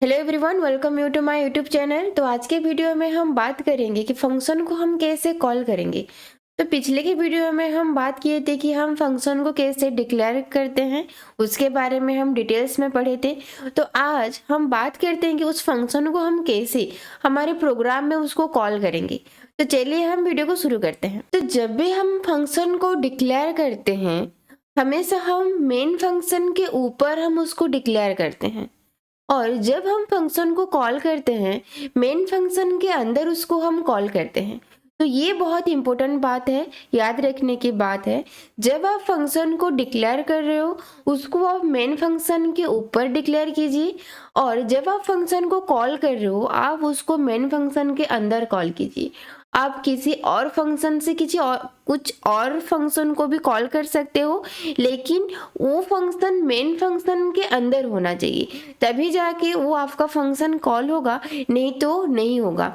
Hello everyone, welcome you to my YouTube channel. तो आज के वीडियो में हम बात करेंगे कि फंक्शन को हम कैसे कॉल करेंगे। तो पिछले के वीडियो में हम बात किए थे कि हम फंक्शन को कैसे डिक्लेयर करते हैं, उसके बारे में हम डिटेल्स में पढ़े थे। तो आज हम बात करते हैं कि उस फंक्शन को हम कैसे हमारे प्रोग्राम में उसको कॉल करेंगे। तो चलिए हम वीडियो को शुरू करते हैं। तो जब भी हम फंक्शन को डिक्लेयर करते हैं, हमेशा हम मेन फंक्शन के ऊपर हम उसको डिक्लेयर करते हैं, और जब हम फंक्शन को कॉल करते हैं मेन फंक्शन के अंदर उसको हम कॉल करते हैं। तो ये बहुत इंपॉर्टेंट बात है, याद रखने की बात है। जब आप फंक्शन को डिक्लेयर कर रहे हो उसको आप मेन फंक्शन के ऊपर डिक्लेयर कीजिए, और जब आप फंक्शन को कॉल कर रहे हो आप उसको मेन फंक्शन के अंदर कॉल कीजिए। आप किसी और फंक्शन से किसी और कुछ और फंक्शन को भी कॉल कर सकते हो, लेकिन वो फंक्शन मेन फंक्शन के अंदर होना चाहिए, तभी जाके वो आपका फंक्शन कॉल होगा, नहीं तो नहीं होगा।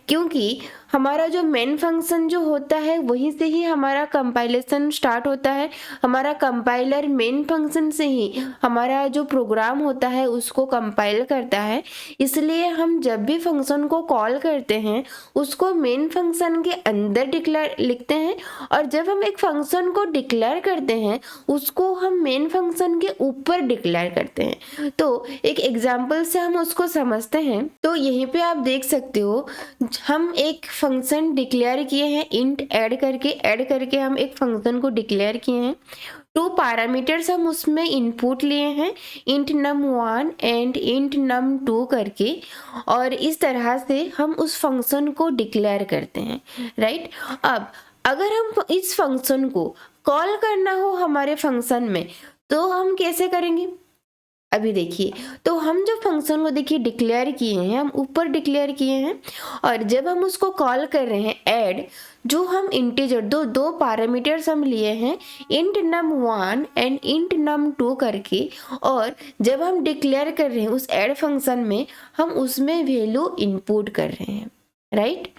क्योंकि हमारा जो मेन फंक्शन जो होता है वहीं से ही हमारा कंपाइलेशन स्टार्ट होता है। हमारा कंपाइलर मेन फंक्शन से ही हमारा जो प्रोग्राम होता है उसको कंपाइल करता है। इसलिए हम जब भी फंक्शन को कॉल करते हैं उसको मेन फंक्शन के अंदर डिक्लेयर लिखते हैं, और जब हम एक फंक्शन को डिक्लेयर करते हैं उसको हम मेन फंक्शन के ऊपर डिक्लेयर करते हैं। तो एक एग्जांपल से हम उसको समझते हैं। तो यहीं पे आप देख सकते हो, हम एक फंक्शन डिक्लेयर किए हैं इंट ऐड करके हम एक फंक्शन को डिक्लेयर किए हैं। 2 पैरामीटर्स हम उसमें इनपुट लिए हैं, int num1 and int num2 करके, और इस तरह से हम उस फंक्शन को डिक्लेयर करते हैं, राइट। अब अगर हम इस फंक्शन को कॉल करना हो हमारे फंक्शन में तो हम कैसे करेंगे, अभी देखिए। तो हम जो फंक्शन को देखिए डिक्लेयर किए हैं, हम ऊपर डिक्लेयर किए हैं, और जब हम उसको कॉल कर रहे हैं ऐड, जो हम इंटीजर दो पैरामीटर्स हम लिए हैं, int num1 and int num2 करके, और जब हम डिक्लेयर कर रहे हैं उस ऐड फंक्शन में हम उसमें वैल्यू इनपुट कर रहे हैं, राइट।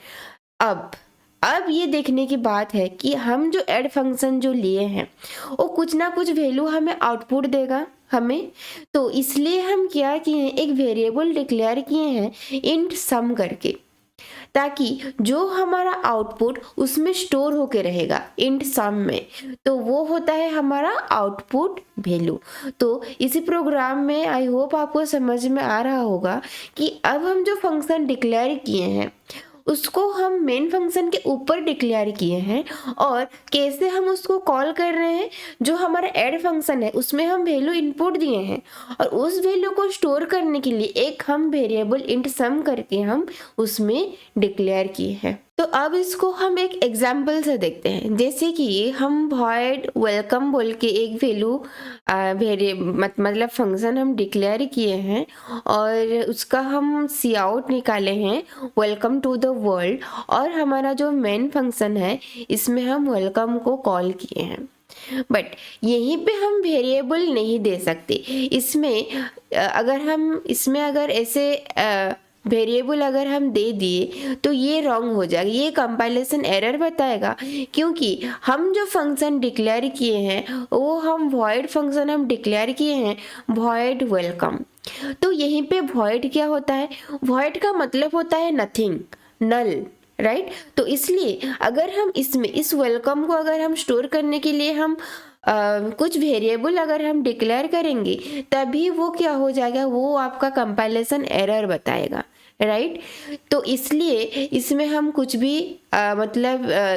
अब ये देखने की बात है कि हम जो ऐड फंक्शन जो लिए हैं वो कुछ ना कुछ वैल्यू हमें आउटपुट देगा हमें। तो इसलिए हम क्या किए हैं, एक वेरिएबल डिक्लेयर किए हैं इंट सम करके, ताकि जो हमारा आउटपुट उसमें स्टोर होके रहेगा इंट सम में, तो वो होता है हमारा आउटपुट वैल्यू। तो इसी प्रोग्राम में आई होप आपको समझ में आ रहा होगा कि अब हम जो फंक्शन डिक्लेयर किए हैं उसको हम मेन फंक्शन के ऊपर डिक्लेयर किए हैं, और कैसे हम उसको कॉल कर रहे हैं, जो हमारा ऐड फंक्शन है उसमें हम वैल्यू इनपुट दिए हैं, और उस वैल्यू को स्टोर करने के लिए एक हम वेरिएबल इंट सम करके हम उसमें डिक्लेयर किए हैं। तो अब इसको हम एक एग्जाम्पल से देखते हैं। जैसे कि हम वॉइड वेलकम बोल के एक वैल्यू मतलब फंक्शन हम डिक्लेयर किए हैं, और उसका हम सी आउट निकाले हैं वेलकम टू द वर्ल्ड, और हमारा जो मेन फंक्शन है इसमें हम वेलकम को कॉल किए हैं। बट यहीं पे हम वेरिएबल नहीं दे सकते। इसमें अगर ऐसे वेरिएबल अगर हम दे दिए तो ये रॉन्ग हो जाएगा, ये कंपाइलेशन एरर बताएगा, क्योंकि हम जो फंक्शन डिक्लेयर किए हैं वो हम वॉइड फंक्शन हम डिक्लेयर किए हैं वॉइड वेलकम। तो यहीं पे वॉइड क्या होता है, वॉइड का मतलब होता है नथिंग, नल, राइट। तो इसलिए अगर हम इसमें इस वेलकम को अगर हम स्टोर करने के लिए हम कुछ वेरिएबल अगर हम डिक्लेयर करेंगे तभी वो क्या हो जाएगा, वो आपका कंपाइलेशन एरर बताएगा, राइट। तो इसलिए इसमें हम कुछ भी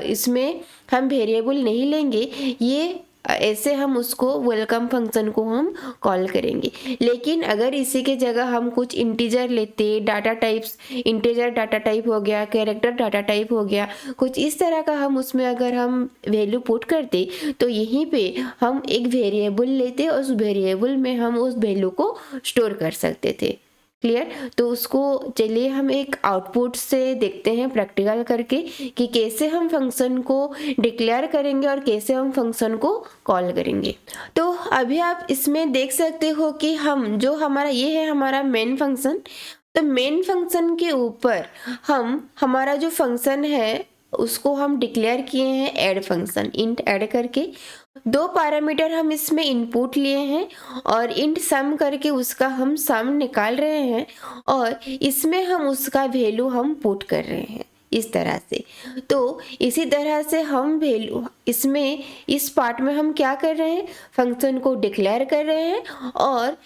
इसमें हम वेरिएबल नहीं लेंगे, ये ऐसे हम उसको वेलकम फंक्शन को हम कॉल करेंगे। लेकिन अगर इसी के जगह हम कुछ इंटीजर लेते, data types, integer data type हो गया, कैरेक्टर डाटा टाइप हो गया, कुछ इस तरह का हम उसमें अगर हम वैल्यू पुट करते तो यहीं पे हम एक वेरिएबल लेते और उस वेरिएबल में हम उस वैल्यू को स्टोर कर सकते थे। क्लियर। तो उसको चलिए हम एक आउटपुट से देखते हैं प्रैक्टिकल करके कि कैसे हम फंक्शन को डिक्लेयर करेंगे और कैसे हम फंक्शन को कॉल करेंगे। तो अभी आप इसमें देख सकते हो कि हम जो हमारा ये है हमारा मेन फंक्शन। तो मेन फंक्शन के ऊपर हम हमारा जो फंक्शन है उसको हम डिक्लेयर किए हैं ऐड फंक्शन, इंट ऐड करके। दो पैरामीटर हम इसमें इनपुट लिए हैं और इंट सम करके उसका हम सम निकाल रहे हैं और इसमें हम उसका वैल्यू हम पुट कर रहे हैं इस तरह से। तो इसी तरह से हम वैल्यू इसमें इस पार्ट में हम क्या कर रहे हैं, फंक्शन को डिक्लेयर कर रहे हैं और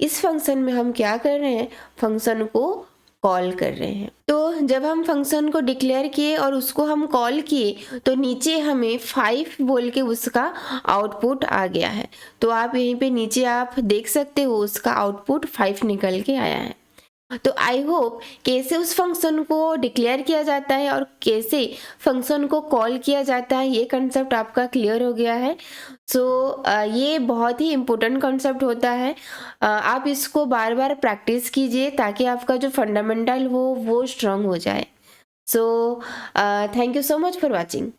इस फंक्शन में हम क्या कर रहे हैं, फंक्शन को कॉल कर रहे हैं। तो जब हम फंक्शन को डिक्लेयर किए और उसको हम कॉल किए तो नीचे हमें 5 बोल के उसका आउटपुट आ गया है। तो आप यहीं पे नीचे आप देख सकते हो उसका आउटपुट 5 निकल के आया है। तो आई होप कैसे उस फंक्शन को डिक्लेयर किया जाता है और कैसे फंक्शन को कॉल किया जाता है ये कंसेप्ट आपका क्लियर हो गया है। सो ये बहुत ही इम्पोर्टेंट कंसेप्ट होता है। आप इसको बार बार प्रैक्टिस कीजिए ताकि आपका जो फंडामेंटल हो वो स्ट्रांग हो जाए। So thank you so much for watching.